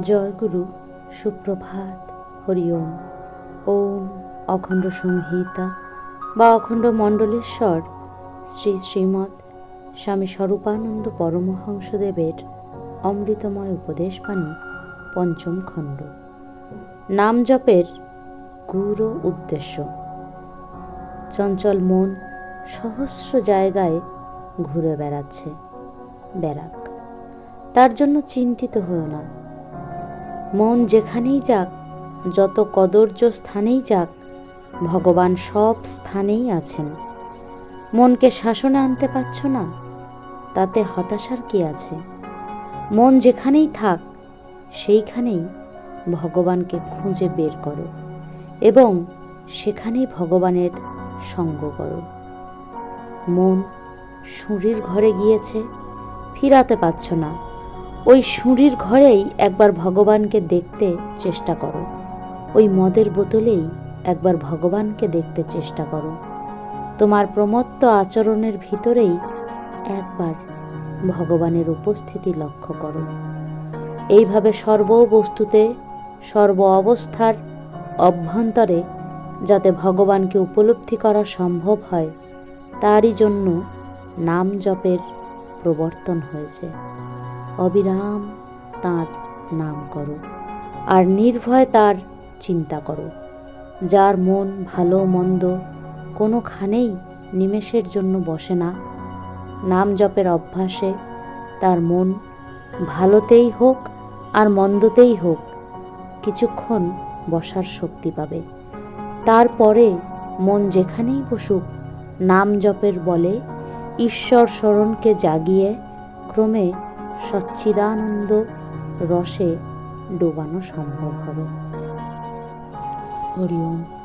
জয় গুরু, সুপ্রভাত, হরি ওম। ওম অখণ্ড সংহিতা বা অখণ্ড মণ্ডলেশ্বর শ্রী শ্রীমৎ স্বামী স্বরূপানন্দ পরমহংসদেবের অমৃতময় উপদেশবাণী, পঞ্চম খণ্ড। নাম জপের গূঢ় উদ্দেশ্য। চঞ্চল মন সহস্র জায়গায় ঘুরে বেড়াচ্ছে, বেড়াক, তার জন্য চিন্তিত হও না। মন যেখানেই যাক, যত কদর্য স্থানেই যাক, ভগবান সব স্থানেই আছেন। মনকে শাসনে আনতে পারছ না, তাতে হতাশার কি আছে? মন যেখানেই থাক, সেইখানেই ভগবানকে খুঁজে বের করো এবং সেখানেই ভগবানের সঙ্গ করো। মন শুঁড়ির ঘরে গিয়েছে, ফিরাতে পারছ না, ওই শুঁড়ির ঘরেই একবার ভগবানকে দেখতে চেষ্টা করো। ওই মদের বোতলেই একবার ভগবানকে দেখতে চেষ্টা করো। তোমার প্রমত্ত আচরণের ভিতরেই একবার ভগবানের উপস্থিতি লক্ষ্য করো। এইভাবে সর্ববস্তুতে, সর্ব অবস্থার অভ্যন্তরে যাতে ভগবানকে উপলব্ধি করা সম্ভব হয়, তারই জন্য নাম জপের প্রবর্তন হয়েছে। অবিরাম তাঁর নাম করো আর নির্ভয় তার চিন্তা করো। যার মন ভালো মন্দ কোনোখানেই নিমেষের জন্য বসে না, নাম জপের অভ্যাসে তার মন ভালোতেই হোক আর মন্দতেই হোক কিছুক্ষণ বসার শক্তি পাবে। তারপরে মন যেখানেই বসুক, নাম জপের বলে ঈশ্বর স্মরণকে জাগিয়ে ক্রমে সচ্চিদানন্দ রসে ডোবানো সম্ভব হবে। হরি ওম।